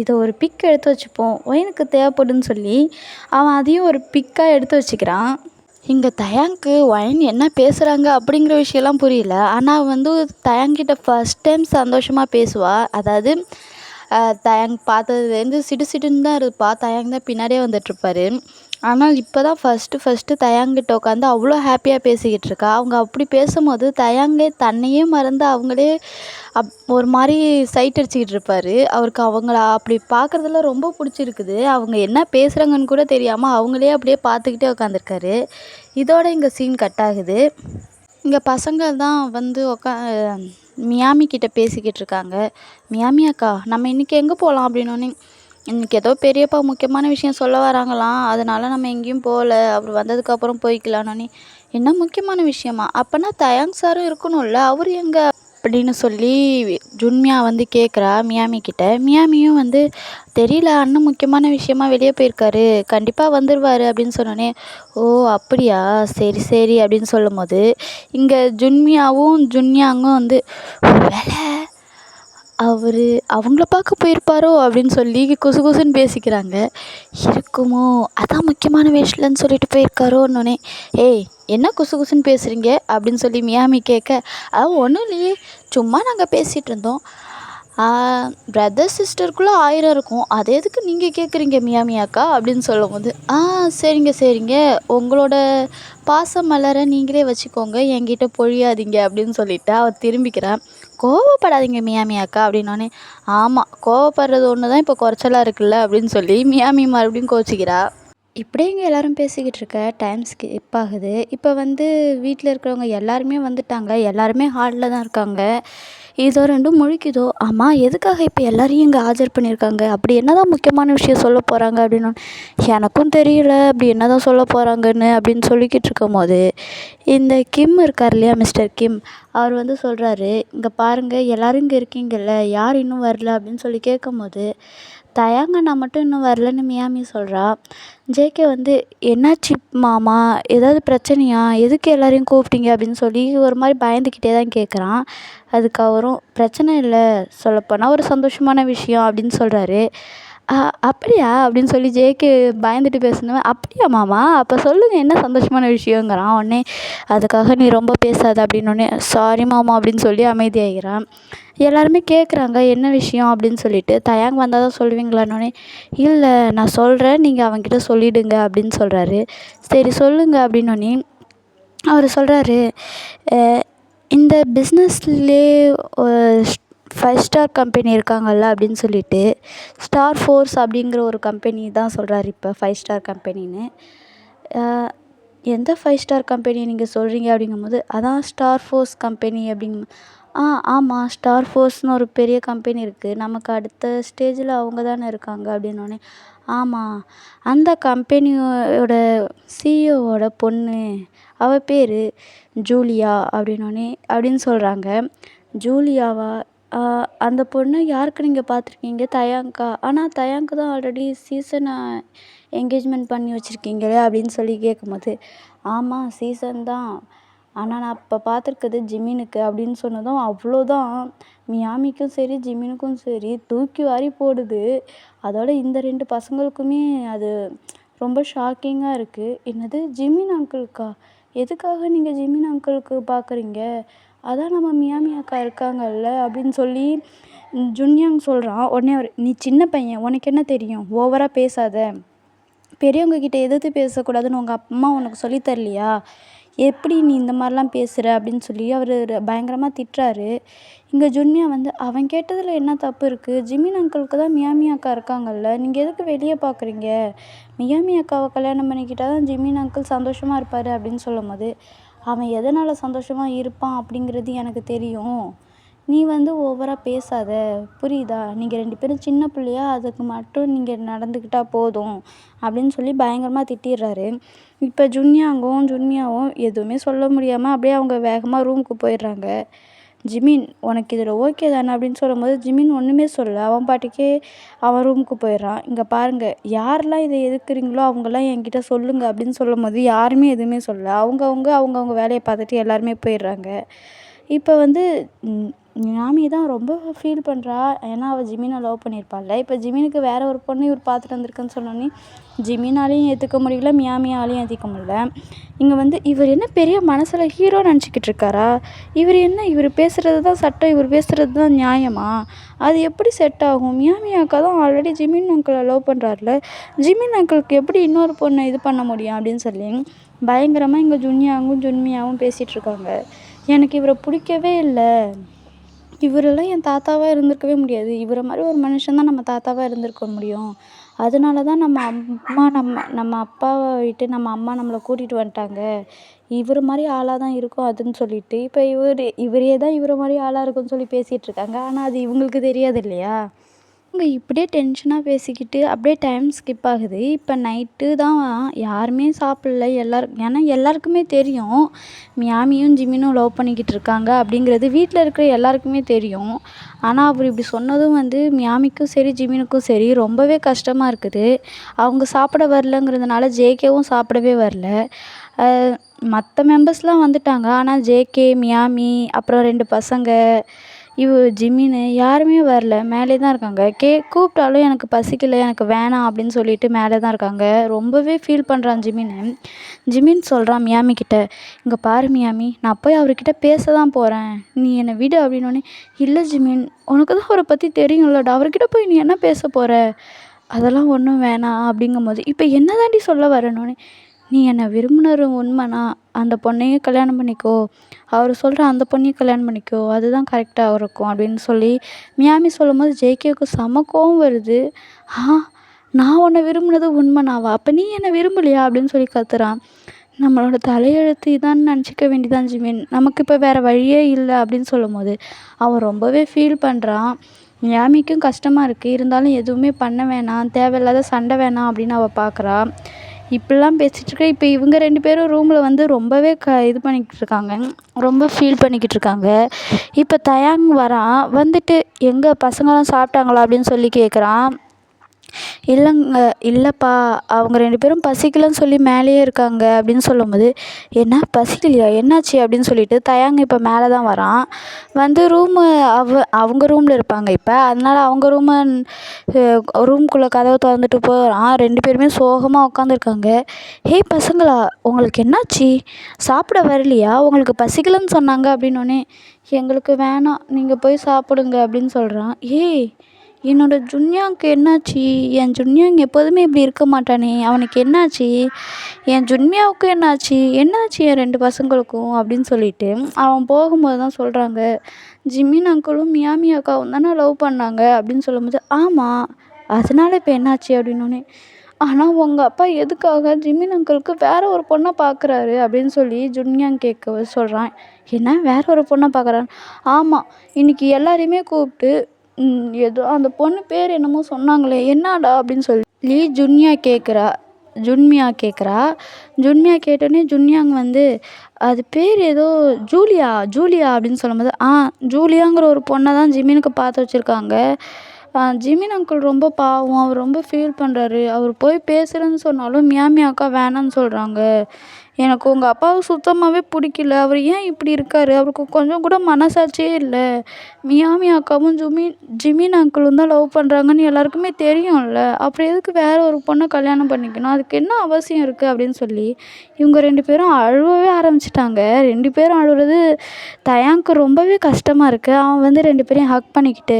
இதை ஒரு பிக் எடுத்து வச்சுப்போம், ஒயனுக்கு தேவைப்படுன்னு சொல்லி அவன் அதையும் ஒரு பிக்காக எடுத்து வச்சுக்கிறான். இங்கே தயாங்க்கு ஒயன் என்ன பேசுகிறாங்க அப்படிங்கிற விஷயம்லாம் புரியல. ஆனால் வந்து தயாங்கிட்ட ஃபஸ்ட் டைம் சந்தோஷமாக பேசுவாள். அதாவது தயாங் பார்த்ததுலேருந்து சிடுன்னு தான் இருப்பா. தயாங் தான் பின்னாடியே வந்துட்டுருப்பாரு. ஆனால் இப்போ தான் ஃபஸ்ட்டு தயாங்கிட்ட உட்காந்து அவ்வளோ ஹாப்பியாக பேசிக்கிட்டு இருக்கா. அவங்க அப்படி பேசும்போது தயாங்கே தன்னையே மறந்து அவங்களே ஒரு மாதிரி சைட் அடிச்சுக்கிட்டு இருப்பார். அவருக்கு அவங்கள அப்படி பார்க்குறதுல ரொம்ப பிடிச்சிருக்குது. அவங்க என்ன பேசுகிறாங்கன்னு கூட தெரியாமல் அவங்களே அப்படியே பார்த்துக்கிட்டே உட்காந்துருக்காரு. இதோட இங்கே சீன் கட் ஆகுது. இங்கே பசங்கள் தான் வந்து மியாமி கிட்ட பேசிக்கிட்டு இருக்காங்க. மியாமி அக்கா நம்ம இன்றைக்கி எங்கே போகலாம் அப்படின்னோடனே, இன்றைக்கி ஏதோ பெரியப்பா முக்கியமான விஷயம் சொல்ல வராங்களாம், அதனால் நம்ம எங்கேயும் போகல, அவர் வந்ததுக்கப்புறம் போய்க்கலான்னொன்னே, என்ன முக்கியமான விஷயமா, அப்போனா தயாங் சாரும் இருக்கணும்ல, அவர் எங்கே அப்படின்னு சொல்லி ஜுன்மியா வந்து கேட்குறா மியாமி கிட்ட. மியாமியும் வந்து தெரியல, அண்ணன் முக்கியமான விஷயமா வெளியே போயிருக்காரு, கண்டிப்பாக வந்துடுவார் அப்படின்னு சொன்னோன்னே, ஓ அப்படியா, சரி சரி அப்படின்னு சொல்லும் போது இங்கே ஜுன்மியாவும் ஜுன்யாங்கும் வந்து வேலை அவரு அவங்கள பார்க்க போயிருப்பாரோ அப்படின்னு சொல்லி குசு குசுன்னு பேசிக்கிறாங்க. இருக்குமோ, அதான் முக்கியமான விஷயம்லன்னு சொல்லிட்டு போயிருக்காரோன்னொன்னே, "ஏய் என்ன குசு குசுன்னு பேசுகிறீங்க?" அப்படின்னு சொல்லி மியாமி கேட்க, ஒன்றும் இல்லையே, சும்மா நாங்கள் பேசிகிட்டு இருந்தோம்." பிரதர் சிஸ்டருக்குள்ளே 1000 இருக்கும், அது எதுக்கு நீங்கள் கேட்குறீங்க மியாமி அக்கா அப்படின்னு சொல்லும்போது, சரிங்க சரிங்க, உங்களோட பாசம் மலர நீங்களே வச்சுக்கோங்க, என்கிட்ட பொழியாதீங்க அப்படின்னு சொல்லிட்டு அவள் திரும்பிக்கிறான். கோவப்படாதீங்க மியாமி அக்கா அப்படின்னோடனே, ஆமாம் கோவப்படுறது ஒன்று தான் இப்போ குறைச்சலாக இருக்குல்ல அப்படின்னு சொல்லி மியாமி மறுபடியும் கோச்சிக்கிறா. இப்படியே இங்கே எல்லோரும் பேசிக்கிட்டு இருக்க டைம் ஸ்கிப் ஆகுது. இப்போ வந்து வீட்டில் இருக்கிறவங்க எல்லாருமே வந்துட்டாங்க, எல்லாருமே ஹாலில் தான் இருக்காங்க. இதோ ரெண்டும் முழிக்குதோ, ஆமாம் எதுக்காக இப்போ எல்லாரையும் இங்கே ஆஜர் பண்ணியிருக்காங்க, அப்படி என்ன தான் முக்கியமான விஷயம் சொல்ல போகிறாங்க அப்படின்னு எனக்கும் தெரியல அப்படி என்ன தான் சொல்ல போகிறாங்கன்னு அப்படின்னு சொல்லிக்கிட்டு இருக்கும்போது, இந்த கிம் இருக்கார் இல்லையா, மிஸ்டர் கிம், அவர் வந்து சொல்கிறாரு, இங்கே பாருங்கள் எல்லோரும் இங்கே இருக்கீங்கல்ல, யார் இன்னும் வரல அப்படின்னு சொல்லி கேட்கும்போது, தயங்கண்ணா மட்டும் இன்னும் வரலன்னு மியாமி சொல்கிறா. ஜேகே வந்து, என்னாச்சு மாமா, ஏதாவது பிரச்சனையா, எதுக்கு எல்லோரையும் கூப்பிட்டீங்க அப்படின்னு சொல்லி ஒரு மாதிரி பயந்துக்கிட்டே தான் கேட்குறான். அதுக்கு அவரும், பிரச்சனை இல்லை, சொல்லப்போனால் ஒரு சந்தோஷமான விஷயம் அப்படின்னு சொல்கிறாரு. அப்படியா அப்படின்னு சொல்லி ஜேகே பயந்துட்டு பேசினவன், அப்படியா மாமா, அப்போ சொல்லுங்கள் என்ன சந்தோஷமான விஷயங்கிறான். உடனே, அதுக்காக நீ ரொம்ப பேசாத அப்படின்னோடனே, சாரி மாமா அப்படின்னு சொல்லி அமைதியாகிறான். எல்லாருமே கேட்குறாங்க என்ன விஷயம் அப்படின்னு சொல்லிட்டு, தயாங் வந்தால் தான் சொல்லுவீங்களான்னொடனே, இல்லை நான் சொல்கிறேன், நீங்கள் அவன்கிட்ட சொல்லிவிடுங்க அப்படின்னு சொல்கிறாரு. சரி சொல்லுங்கள் அப்படின்னோடனே அவர் சொல்கிறாரு, இந்த பிஸ்னஸ்லே 5 ஸ்டார் கம்பெனி இருக்காங்கல்ல அப்படின்னு சொல்லிட்டு, ஸ்டார் ஃபோர்ஸ் அப்படிங்கிற ஒரு கம்பெனி தான் சொல்கிறாரு இப்போ 5 ஸ்டார் கம்பெனின்னு. எந்த 5 ஸ்டார் கம்பெனி நீங்கள் சொல்கிறீங்க அப்படிங்கும்போது, அதான் ஸ்டார் ஃபோர்ஸ் கம்பெனி அப்படிங்கும். ஆமாம் ஸ்டார் ஃபோர்ஸ்னு ஒரு பெரிய கம்பெனி இருக்குது, நமக்கு அடுத்த ஸ்டேஜில் அவங்க தானே இருக்காங்க அப்படின்னோடனே, ஆமாம் அந்த கம்பெனியோட சிஇஓவோட பொண்ணு, அவள் பேர் ஜூலியா அப்படின்னோடனே அப்படின்னு சொல்கிறாங்க. ஜூலியாவா, அந்த பொண்ணு யாருக்கு நீங்கள் பார்த்துருக்கீங்க, தயாங்க்கா, ஆனால் தயாங்க்கு தான் ஆல்ரெடி சீசனை என்கேஜ்மெண்ட் பண்ணி வச்சுருக்கீங்களே அப்படின்னு சொல்லி கேட்கும்போது, ஆமாம் சீசன் தான், ஆனால் நான் இப்போ பார்த்துருக்குறது ஜிமினுக்கு அப்படின்னு சொன்னதும் அவ்வளோதான், மியாமிக்கும் சரி ஜிமினுக்கும் சரி தூக்கி வாரி போடுது. அதோட இந்த 2 பசங்களுக்குமே அது ரொம்ப ஷாக்கிங்காக இருக்குது. என்னது ஜிமின் அங்கிளுக்கா, எதுக்காக நீங்கள் ஜிமின் அங்கிளுக்கு பார்க்குறீங்க, அதான் நம்ம மியாமி அக்கா இருக்காங்கல்ல அப்படின்னு சொல்லி ஜுன்யாங் சொல்கிறான். உடனே அவர், நீ சின்ன பையன் உனக்கு என்ன தெரியும், ஓவராக பேசாத, பெரியவங்க கிட்ட எதிர்த்து பேசக்கூடாதுன்னு உங்கள் அம்மா உனக்கு சொல்லி தரலையா, எப்படி நீ இந்த மாதிரிலாம் பேசுகிற அப்படின்னு சொல்லி அவர் பயங்கரமாக திட்டுறாரு. இங்கே ஜுன்யா வந்து, அவன் கேட்டதில் என்ன தப்பு இருக்குது, ஜிமின் அங்கிளுக்கு தான் மியாமி அக்கா இருக்காங்கல்ல, நீங்கள் எதுக்கு வெளியே பார்க்குறீங்க, மியாமி அக்காவை கல்யாணம் பண்ணிக்கிட்டால் தான் ஜிமின் அங்கிள் சந்தோஷமாக இருப்பார் அப்படின்னு சொல்லும்போது, அவன் எதனால் சந்தோஷமாக இருப்பான் அப்படிங்கிறது எனக்கு தெரியும், நீ வந்து ஓவராக பேசாத, புரியுதா, நீங்கள் 2 பேரும் சின்ன பிள்ளையா, அதுக்கு மட்டும் நீங்கள் நடந்துக்கிட்டால் போதும் அப்படின்னு சொல்லி பயங்கரமாக திட்டிடுறாரு. இப்போ ஜுன்யாவும் எதுவுமே சொல்ல முடியாமல் அப்படியே அவங்க வேகமாக ரூமுக்கு போயிடுறாங்க. ஜிமின் உனக்கு இதில் ஓகே தானே அப்படின்னு சொல்லும்போது, ஜிமின் ஒன்றுமே சொல்லல, அவன் பாட்டுக்கே அவன் ரூமுக்கு போயிடுறான். இங்கே பாருங்கள் யாரெல்லாம் இதை எதிர்க்கிறீங்களோ அவங்கெல்லாம் என்கிட்ட சொல்லுங்கள் அப்படின்னு சொல்லும்போது யாருமே எதுவுமே சொல்லல, அவங்கவுங்க வேலையை பார்த்துட்டு எல்லாருமே போயிடுறாங்க. இப்போ வந்து மியாமி தான் ரொம்ப ஃபீல் பண்ணுறா, ஏன்னா அவள் ஜிமினை லவ் பண்ணியிருப்பாள்ல. இப்போ ஜிமினுக்கு வேறு ஒரு பொண்ணு இவர் பார்த்துட்டு வந்திருக்குன்னு சொன்னோன்னே ஜிமினாலையும் ஏற்றுக்க முடியல, மியாமியாலையும் ஏற்றுக்க முடியல. இங்கே வந்து இவர் என்ன பெரிய மனசில் ஹீரோ நினச்சிக்கிட்டு இருக்காரா, இவர் பேசுகிறது தான் சட்டம், இவர் பேசுகிறது தான் நியாயமா, அது எப்படி செட் ஆகும், மியாமி அக்கா தான் ஆல்ரெடி ஜிமின் அங்கிளை லவ் பண்ணுறாருல, ஜிமின் அங்கிளுக்கு எப்படி இன்னொரு பொண்ணை இது பண்ண முடியும் அப்படின்னு சொல்லி பயங்கரமாக இங்கே ஜுன்மியாவும் பேசிகிட்ருக்காங்க. எனக்கு இவரை பிடிக்கவே இல்லை, இவரெல்லாம் என் தாத்தாவாக இருந்திருக்கவே முடியாது, இவரை மாதிரி ஒரு மனுஷன் தான் நம்ம தாத்தாவாக இருந்திருக்க முடியும், அதனால தான் நம்ம அப்பாவை விட்டு நம்ம அம்மா நம்மளை கூட்டிகிட்டு வந்துட்டாங்க, இவர் மாதிரி ஆளாக தான் இருக்கும் அதுன்னு சொல்லிட்டு இப்போ இவரே தான் இவரை மாதிரி ஆளாக இருக்குன்னு சொல்லி பேசிகிட்டு இருக்காங்க. ஆனால் அது இவங்களுக்கு தெரியாது இல்லையா. இவங்க இப்படியே டென்ஷனாக பேசிக்கிட்டு அப்படியே டைம் ஸ்கிப் ஆகுது. இப்போ நைட்டு தான், யாருமே சாப்பிடல, ஏன்னா எல்லாருக்குமே தெரியும் மியாமியும் ஜிமினும் லவ் பண்ணிக்கிட்டு இருக்காங்க அப்படிங்கிறது வீட்டில் இருக்கிற எல்லாருக்குமே தெரியும். ஆனால் அவர் இப்படி சொன்னதும் வந்து மியாமிக்கும் சரி ஜிமினுக்கும் சரி ரொம்பவே கஷ்டமாக இருக்குது. அவங்க சாப்பிட வரலங்கிறதுனால ஜேகேவும் சாப்பிடவே வரல. மற்ற மெம்பர்ஸ்லாம் வந்துட்டாங்க, ஆனால் ஜேகே, மியாமி, அப்புறம் 2 பசங்க ஜிமின்னு யாருமே வரல, மேலே தான் இருக்காங்க. கூப்பிட்டாலும் எனக்கு பசிக்கல, எனக்கு வேணாம் அப்படின்னு சொல்லிட்டு மேலே தான் இருக்காங்க. ரொம்பவே ஃபீல் பண்ணுறான் ஜிமின்னு. ஜிமின் சொல்கிறான் மியாமி கிட்ட, இங்கே பாரு மியாமி, நான் போய் அவர்கிட்ட பேச தான் போகிறேன், நீ என்னை விடு அப்படின்னோடனே, இல்லை ஜிமின், உனக்கு தான் அவரை பற்றி தெரியும்லடா, அவர்கிட்ட போய் நீ என்ன பேச போகிற, அதெல்லாம் ஒன்றும் வேணாம் அப்படிங்கும்போது, இப்போ என்ன தாண்டி சொல்ல வரேன்னொன்னே, நீ என்னை விரும்பினது உண்மைனா அந்த பொண்ணையே கல்யாணம் பண்ணிக்கோ, அவர் சொல்கிற அந்த பொண்ணையும் கல்யாணம் பண்ணிக்கோ, அதுதான் கரெக்டாக இருக்கும் அப்படின்னு சொல்லி மியாமி சொல்லும்போது ஜேகேவுக்கு செம கோவம் வருது. நான் உன்னை விரும்பினது உண்மைனாவா, அப்போ நீ என்னை விரும்பலையா அப்படின்னு சொல்லி கத்துறான். நம்மளோட தலையெழுத்து இதான்னு நினச்சிக்க வேண்டியதான் ஜிமின், நமக்கு இப்போ வேறு வழியே இல்லை அப்படின்னு சொல்லும்போது அவன் ரொம்பவே ஃபீல் பண்ணுறான். மியாமிக்கும் கஷ்டமாக இருக்குது, இருந்தாலும் எதுவுமே பண்ண வேணாம், தேவையில்லாத சண்டை வேணாம் அப்படின்னு அவள் பார்க்குறா. இப்படிலாம் பேசிகிட்டு இருக்க, இப்போ இவங்க 2 பேரும் ரூமில் வந்து ரொம்பவே இது பண்ணிக்கிட்டு இருக்காங்க, ரொம்ப ஃபீல் பண்ணிக்கிட்டு இருக்காங்க. இப்போ தயாங் வரான், வந்துட்டு எங்கள் பசங்களாம் சாப்பிட்டாங்களா அப்படின்னு சொல்லி கேட்குறான். இல்லைங்க, இல்லைப்பா, அவங்க 2 பேரும் பசிக்கலன்னு சொல்லி மேலேயே இருக்காங்க அப்படின்னு சொல்லும்போது, என்ன பசிக்கலையா, என்னாச்சு அப்படின்னு சொல்லிட்டு தயாங் இப்போ மேலே தான் வரான். வந்து அவங்க ரூமில் இருப்பாங்க இப்போ, அதனால் அவங்க ரூம்குள்ளே கதவை திறந்துட்டு போகிறான். 2 பேருமே சோகமாக உட்காந்துருக்காங்க. ஹே பசங்களா, உங்களுக்கு என்னாச்சு, சாப்பிட வரலையா, உங்களுக்கு பசிக்கலன்னு சொன்னாங்க அப்படின்னோடனே, எங்களுக்கு வேணாம், நீங்கள் போய் சாப்பிடுங்க அப்படின்னு சொல்கிறான். என்னோடய ஜுன்யாங்க்கு என்னாச்சு, என் ஜுன்யாங் எப்போதுமே இப்படி இருக்க மாட்டானே, அவனுக்கு என்னாச்சு, என் ஜுன்யாவுக்கும் என்னாச்சு என் 2 பசங்களுக்கும் அப்படின்னு சொல்லிட்டு அவன் போகும்போது தான் சொல்கிறாங்க, ஜிமின் அங்கிளும் மியாமி அக்காவும் தானே லவ் பண்ணாங்க அப்படின்னு சொல்லும்போது, ஆமாம், அதனால இப்போ என்னாச்சு அப்படின்னோடனே, ஆனால் உங்கள் அப்பா எதுக்காக ஜிமின் அங்கிளுக்கு வேற ஒரு பொண்ணை பார்க்குறாரு அப்படின்னு சொல்லி ஜுன்யாங் கேட்க சொல்கிறான். என்ன வேற ஒரு பொண்ணை பார்க்குறான்? ஆமாம், இன்றைக்கி எல்லாரையுமே கூப்பிட்டு ஏதோ அந்த பொண்ணு பேர் என்னமோ சொன்னாங்களே, என்னடா அப்படின்னு சொல்லி ஜுன்மியா கேட்குறா. ஜுன்மியா கேட்டோடனே ஜுன்யாங் வந்து, அது பேர் ஏதோ ஜூலியா அப்படின்னு சொல்லும்போது, ஜூலியாங்கிற ஒரு பொண்ணை தான் ஜிமினுக்கு பார்த்து வச்சுருக்காங்க. ஜிமின் அங்கிள் ரொம்ப பாவம், அவர் ரொம்ப ஃபீல் பண்ணுறாரு, அவர் போய் பேசுகிறேன்னு சொன்னாலும் மியாமி அக்கா வேணான்னு சொல்கிறாங்க. எனக்கு உங்கள் அப்பாவை சுத்தமாகவே பிடிக்கல, அவர் ஏன் இப்படி இருக்கார், அவருக்கு கொஞ்சம் கூட மனசாட்சியே இல்லை, மியாமி அக்காவும் ஜிமின் அங்கிளும் தான் லவ் பண்ணுறாங்கன்னு எல்லாருக்குமே தெரியும்ல, அப்புறம் எதுக்கு வேற ஒரு பொண்ணை கல்யாணம் பண்ணிக்கணும், அதுக்கு என்ன அவசியம் இருக்குது அப்படின்னு சொல்லி இவங்க 2 பேரும் அழுவவே ஆரம்பிச்சிட்டாங்க. 2 பேரும் அழுகிறது தயாங்க்கு ரொம்பவே கஷ்டமாக இருக்குது. அவன் வந்து 2 பேரையும் ஹக் பண்ணிக்கிட்டு,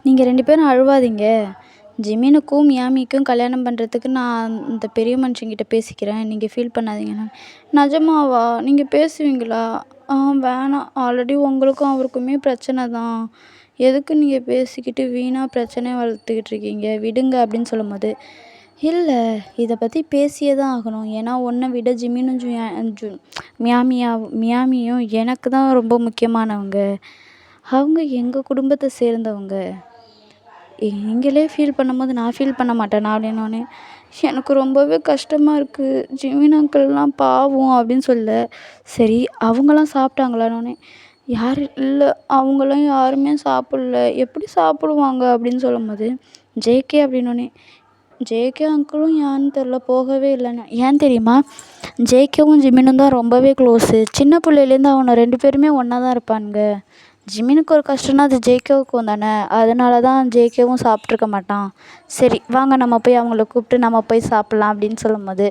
நீங்கள் 2 பேரும் அழுவாதீங்க, ஜிமினுக்கும் மியாமிக்கும் கல்யாணம் பண்ணுறதுக்கு நான் இந்த பெரிய மனுஷங்கிட்ட பேசிக்கிறேன், நீங்கள் ஃபீல் பண்ணாதீங்கண்ணா. நிஜமாவா, நீங்கள் பேசுவீங்களா? வேணாம், ஆல்ரெடி உங்களுக்கும் அவருக்குமே பிரச்சனை தான், எதுக்கு நீங்கள் பேசிக்கிட்டு வீணாக பிரச்சனையை வளர்த்துக்கிட்டு இருக்கீங்க, விடுங்க அப்படின்னு சொல்லும்போது, இல்லை, இதை பற்றி பேசியே தான் ஆகணும், ஏன்னா உன்னை விட ஜிமினும் மியாமியும் எனக்கு தான் ரொம்ப முக்கியமானவங்க, அவங்க எங்கள் குடும்பத்தை சேர்ந்தவங்க, நீங்களே ஃபீல் பண்ணும்போது நான் ஃபீல் பண்ண மாட்டேனா அப்படின்னோடனே, எனக்கு ரொம்பவே கஷ்டமாக இருக்குது, ஜிமின் அங்கிள்லாம் பாவம் அப்படின்னு சொல்ல, சரி அவங்களாம் சாப்பிட்டாங்களான்னொன்னே, இல்லை, அவங்களாம் யாருமே சாப்பிடல, எப்படி சாப்பிடுவாங்க அப்படின்னு சொல்லும்போது, ஜேகே அப்படின்னோடனே, ஜேகே அங்கிளும் யான்னு தெரில, போகவே இல்லைன்னு. ஏன் தெரியுமா, ஜேகேவும் ஜிமினும் தான் ரொம்பவே க்ளோஸு, சின்ன பிள்ளையிலேருந்து அவனை 2 பேருமே ஒன்றா தான் இருப்பானுங்க, ஜிமினுக்கு ஒரு கஷ்டம்னா அது ஜேகேவுக்கும் தானே, அதனால தான் ஜேகேவும் சாப்பிட்ருக்க மாட்டான், சரி வாங்க நம்ம போய் அவங்கள கூப்பிட்டு நம்ம போய் சாப்பிட்லாம் அப்படின்னு சொல்லும்போது,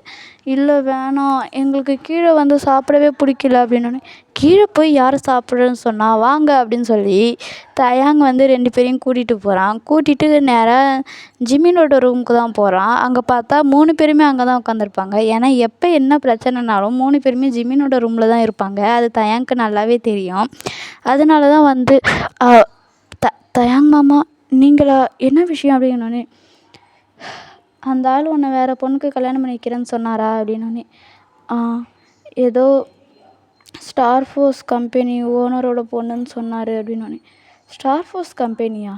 இல்லை வேணாம், எங்களுக்கு கீழே வந்து சாப்பிடவே பிடிக்கல அப்படின்னோடனே, கீழே போய் யார் சாப்பிட்றேன்னு சொன்னால் வாங்க அப்படின்னு சொல்லி தயாங் வந்து 2 பேரையும் கூட்டிகிட்டு போகிறான். கூட்டிகிட்டு நேராக ஜிமினோட ரூமுக்கு தான் போகிறான். அங்கே பார்த்தா 3 பேருமே அங்கே தான் உட்காந்துருப்பாங்க. ஏன்னா எப்போ என்ன பிரச்சனைனாலும் 3 பேருமே ஜிமினோட ரூமில் தான் இருப்பாங்க, அது தயாங்க்கு நல்லாவே தெரியும். அதனால தான் வந்து தயாங் மாமா நீங்களா, என்ன விஷயம் அப்படின்னோடனே, அந்த ஆள் உன்னை வேறு பொண்ணுக்கு கல்யாணம் பண்ணி வைக்கிறேன்னு சொன்னாரா அப்படின்னோடனே, ஏதோ ஸ்டார் ஃபோர்ஸ் கம்பெனி ஓனரோட பொண்ணுன்னு சொன்னார் அப்படின்னோடனே, ஸ்டார் ஃபோர்ஸ் கம்பெனியா,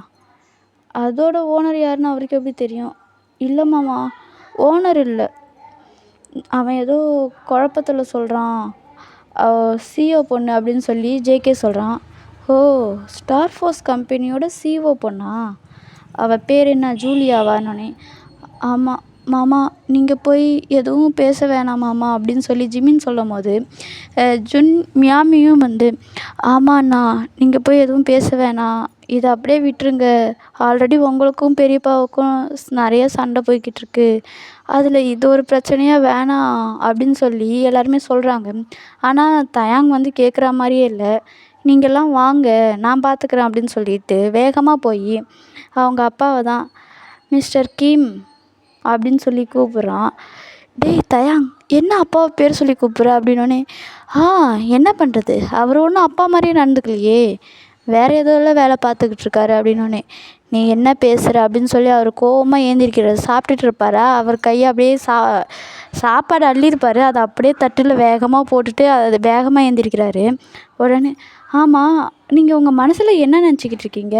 அதோட ஓனர் யாருன்னு அவருக்கு எப்படி தெரியும்? இல்லை மாமா, ஓனர் இல்லை, அவன் ஏதோ குழப்பத்தில் சொல்கிறான், சிஓ பொண்ணு அப்படின்னு சொல்லி ஜேகே சொல்கிறான். ஓ, ஸ்டார் ஃபோர்ஸ் கம்பெனியோட சிஓ பொண்ணா, அவள் பேர் என்ன ஜூலியாவான்னொன்னே, ஆமாம் மாமா நீங்கள் போய் எதுவும் பேச வேணாம் மாமா அப்படின்னு சொல்லி ஜிமின் சொல்லும்போது மியாமியும் வந்து ஆமாண்ணா நீங்கள் போய் எதுவும் பேச வேணாம், இதை அப்படியே விட்டுருங்க. ஆல்ரெடி உங்களுக்கும் பெரியப்பாவுக்கும் நிறைய சண்டை போய்கிட்டு இருக்கு, அதில் இது ஒரு பிரச்சனையாக வேணாம் அப்படின்னு சொல்லி எல்லாருமே சொல்கிறாங்க. ஆனால் தயாங் வந்து கேட்குற மாதிரியே இல்லை. நீங்கள்லாம் வாங்க நான் பார்த்துக்கிறேன் அப்படின்னு சொல்லிட்டு வேகமாக போய் அவங்க அப்பாவை தான் மிஸ்டர் கிம் அப்படின்னு சொல்லி கூப்பிட்றான். டேய் தயாங், என்ன அப்பாவை பேர் சொல்லி கூப்பிட்ற அப்படின்னோடனே, என்ன பண்ணுறது, அவர் ஒன்றும் அப்பா மாதிரியே நடந்துக்கலையே, வேறு ஏதோல வேலை பார்த்துக்கிட்டு இருக்காரு அப்படின்னோடனே, நீ என்ன பேசுகிற அப்படின்னு சொல்லி அவர் கோவமாக ஏந்திரிக்கிறார். சாப்பிட்டுட்டு இருப்பாரா, அவர் கையை அப்படியே சாப்பாடு அள்ளியிருப்பார், அதை அப்படியே தட்டில் வேகமாக போட்டுட்டு அது வேகமாக ஏந்திரிக்கிறாரு. உடனே ஆமாம், நீங்கள் உங்கள் மனசில் என்ன நினச்சிக்கிட்டு இருக்கீங்க,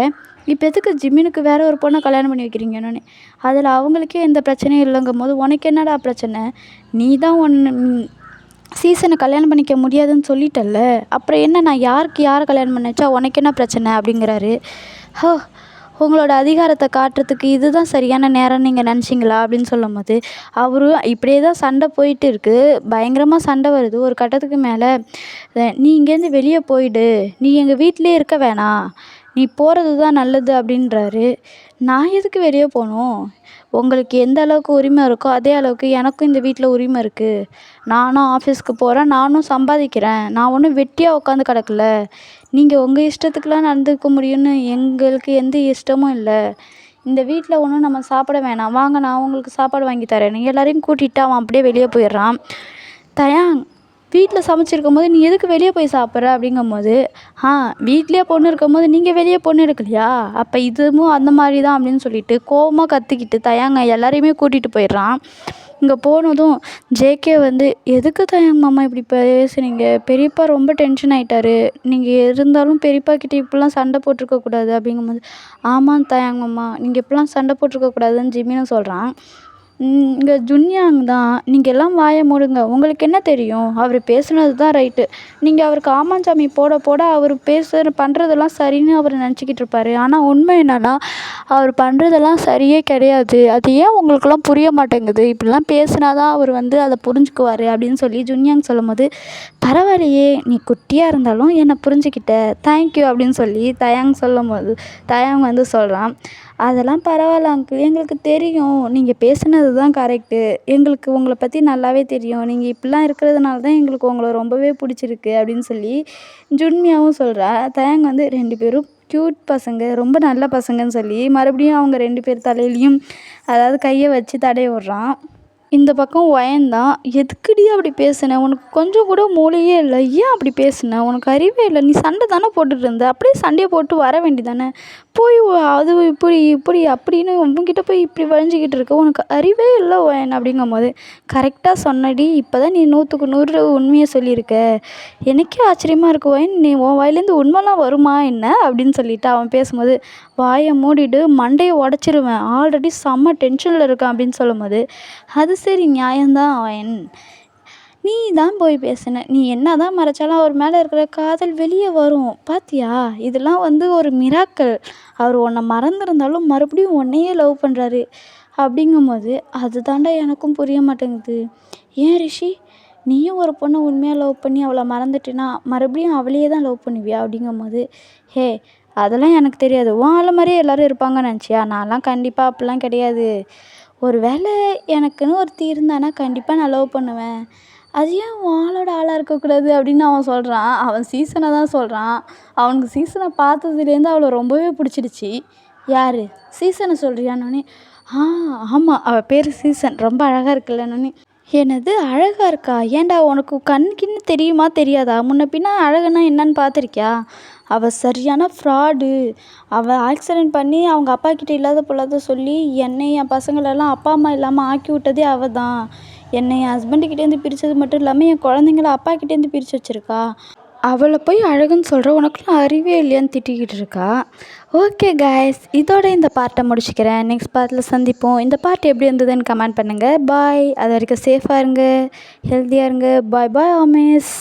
இப்போ எதுக்கு ஜிம்மினுக்கு வேறு ஒரு பொண்ணை கல்யாணம் பண்ணி வைக்கிறீங்கன்னு. அதில் அவங்களுக்கே எந்த பிரச்சனையும் இல்லைங்கும் போது உனக்கு என்னடா பிரச்சனை, நீ தான் சீசனை கல்யாணம் பண்ணிக்க முடியாதுன்னு சொல்லிட்டல்ல, அப்புறம் என்ன நான் யாருக்கு யாரை கல்யாணம் பண்ண வச்சா உனக்கு என்ன பிரச்சனை அப்படிங்கிறாரு. ஹோ, உங்களோட அதிகாரத்தை காட்டுறதுக்கு இதுதான் சரியான நேரம்னு நீங்கள் நினச்சிங்களா அப்படின்னு சொல்லும்போது அவரும் இப்படியே தான் சண்டை போயிட்டு இருக்குது, பயங்கரமாக சண்டை வருது. ஒரு கட்டத்துக்கு மேலே நீ இங்கேருந்து வெளியே போயிடு, நீ எங்கள் வீட்டிலே இருக்க வேணாம், நீ போகிறது தான் நல்லது அப்படின்றாரு. நான் எதுக்கு வெளியே போகணும், உங்களுக்கு எந்த அளவுக்கு உரிமை இருக்கோ அதே அளவுக்கு எனக்கும் இந்த வீட்டில் உரிமை இருக்குது, நானும் ஆஃபீஸ்க்கு போகிறேன், நானும் சம்பாதிக்கிறேன், நான் ஒன்றும் வெட்டியாக உட்காந்து கிடக்கல, நீங்கள் உங்கள் இஷ்டத்துக்குலாம் நடந்துக்க முடியும்னு எங்களுக்கு எந்த இஷ்டமும் இல்லை, இந்த வீட்டில் ஒன்றும் நம்ம சாப்பிட வேணாம், வாங்க நான் உங்களுக்கு சாப்பாடு வாங்கி தரேன், எல்லாரையும் கூட்டிகிட்டு அவன் அப்படியே வெளியே போயிடுறான். தயாங், வீட்டில் சமைச்சிருக்கும் போது நீ எதுக்கு வெளியே போய் சாப்பிட்ற அப்படிங்கும்போது, வீட்லேயே பொண்ணு இருக்கும்போது நீங்கள் வெளியே பொண்ணு எடுக்கலையா, அப்போ இதுவும் அந்த மாதிரி தான் அப்படின்னு சொல்லிட்டு கோவமாக கத்திக்கிட்டு தயாங்க எல்லாரையுமே கூட்டிகிட்டு போயிடுறான். இங்கே போனதும் ஜேகே வந்து எதுக்கு தயாங் மாமா இப்படி பேசுனீங்க, பெரியப்பா ரொம்ப டென்ஷன் ஆகிட்டாரு, நீங்கள் இருந்தாலும் பெரியப்பா கிட்டே இப்படிலாம் சண்டை போட்டிருக்கக்கூடாது அப்படிங்கும்போது, ஆமாம் தயாங் மாமா நீங்கள் இப்படிலாம் சண்டை போட்டிருக்கக்கூடாதுன்னு ஜிம்மினும் சொல்கிறான். இங்கே ஜுன்யாங் தான், நீங்கள் எல்லாம் வாயை மூடுங்க, உங்களுக்கு என்ன தெரியும், அவர் பேசுனது தான் ரைட்டு, நீங்கள் அவருக்கு ஆமாஞ்சாமி போட போட அவர் பண்ணுறதெல்லாம் சரின்னு அவர் நினச்சிக்கிட்டு இருப்பார், ஆனால் உண்மை என்னன்னா அவர் பண்ணுறதெல்லாம் சரியே கிடையாது, அது ஏன் உங்களுக்கெல்லாம் புரிய மாட்டேங்குது, இப்படிலாம் பேசுனா தான் அவர் வந்து அதை புரிஞ்சுக்குவார் அப்படின்னு சொல்லி ஜுன்யாங் சொல்லும்போது, பரவாயில்லையே நீ குட்டியாக இருந்தாலும் என்னை புரிஞ்சுக்கிட்ட, தேங்க்யூ அப்படின்னு சொல்லி தயாங் வந்து சொல்கிறான். அதெல்லாம் பரவாயில்ல அங்கிள், எங்களுக்கு தெரியும் நீங்கள் பேசுனது தான் கரெக்டு, எங்களுக்கு உங்களை பற்றி நல்லாவே தெரியும், நீங்கள் இப்படிலாம் இருக்கிறதுனால தான் எங்களுக்கு உங்களை ரொம்பவே பிடிச்சிருக்கு அப்படின்னு சொல்லி ஜுன்மியாவும் சொல்கிறா. தயாங் வந்து 2 பேரும் க்யூட் பசங்க, ரொம்ப நல்ல பசங்கன்னு சொல்லி மறுபடியும் அவங்க 2 பேர் தலையிலையும் அதாவது கையை வச்சு தடவி விட்றான். இந்த பக்கம் ஒயன்தான், எதுக்குடி அப்படி பேசுன, உனக்கு கொஞ்சம் கூட மூளையே இல்லை, ஏன் அப்படி பேசுன, உனக்கு அறிவே இல்லை, நீ சண்டை தானே போட்டுட்டு இருந்த, அப்படியே சண்டையை போட்டு வர வேண்டியதானே, போய் அது இப்படி இப்படி அப்படின்னு உங்ககிட்ட போய் இப்படி வழிஞ்சிக்கிட்டு இருக்க, உனக்கு அறிவே இல்லை ஒயன் அப்படிங்கும்போது, கரெக்டாக சொன்னடி, இப்போ தான் நீ 100க்கு 100 உண்மையை சொல்லியிருக்க, எனக்கே ஆச்சரியமாக இருக்கு ஒயன், நீ உன் வாயிலேருந்து உண்மைலாம் வருமா என்ன அப்படின்னு சொல்லிட்டு அவன் பேசும்போது, வாயை மூடிட்டு மண்டையை உடச்சிருவேன், ஆல்ரெடி செம்ம டென்ஷனில் இருக்கேன் அப்படின்னு சொல்லும்போது, அது சரி நியாயம்தான் ஒயன், நீ தான் போய் பேசின, நீ என்ன தான் மறைச்சாலும் அவர் மேலே இருக்கிற காதல் வெளியே வரும் பாத்தியா, இதெல்லாம் வந்து ஒரு மிராக்கள், அவர் உன்னை மறந்துருந்தாலும் மறுபடியும் உன்னையே லவ் பண்ணுறாரு அப்படிங்கும்போது, அது தாண்டா எனக்கும் புரிய மாட்டேங்குது, ஏன் ரிஷி நீயும் ஒரு பொண்ணை உண்மையாக லவ் பண்ணி அவளை மறந்துட்டினா மறுபடியும் அவளையே தான் லவ் பண்ணுவியா அப்படிங்கும்போது, ஹே அதெல்லாம் எனக்கு தெரியாது, உன் ஆளை மாதிரியே எல்லோரும் இருப்பாங்கன்னு நினச்சியா, நான்லாம் கண்டிப்பாக அப்படிலாம் கிடையாது, ஒரு வேளை எனக்குன்னு ஒருத்தி இருந்தானா கண்டிப்பாக நான் லவ் பண்ணுவேன், அது ஏன் உன் ஆளோட ஆளாக இருக்கக்கூடாது அப்படின்னு அவன் சொல்கிறான். அவன் சீசனை தான் சொல்கிறான், அவனுக்கு சீசனை பார்த்ததுலேருந்து அவளை ரொம்பவே பிடிச்சிடுச்சு. யார் சீசனை சொல்கிறியானோடனே, ஆமாம் அவள் பேர் சீசன், ரொம்ப அழகாக இருக்குல்லன்னொன்னே, என்னது அழகாக இருக்கா, ஏன்டா உனக்கு கண்ணுக்குன்னு தெரியுமா தெரியாதா, முன்ன பின்ன அழகுனா என்னன்னு பார்த்துருக்கியா, அவள் சரியான ஃப்ராடு, அவள் ஆக்சிடெண்ட் பண்ணி அவங்க அப்பா கிட்டே இல்லாத பொல்லாத சொல்லி என்னை என் பசங்களெல்லாம் அப்பா அம்மா இல்லாமல் ஆக்கி விட்டதே அவள் தான், என்னை என் ஹஸ்பண்டுக்கிட்டேருந்து பிரித்தது மட்டும் இல்லாமல் என் குழந்தைங்கள அப்பா கிட்டேருந்து பிரித்து வச்சுருக்கா, அவளை போய் அழகுன்னு சொல்கிற உனக்குலாம் அறிவே இல்லையான்னு திட்டிக்கிட்டு இருக்கா. ஓகே கைஸ், இதோட இந்த பார்ட்டை முடிச்சுக்கிறேன், நெக்ஸ்ட் பார்ட்டில் சந்திப்போம். இந்த பார்ட் எப்படி இருந்ததுன்னு கமெண்ட் பண்ணுங்கள். பாய், அது வரைக்கும் சேஃபாக இருங்க, ஹெல்த்தியாக இருங்க, பாய் பாய் ஆமேஸ்.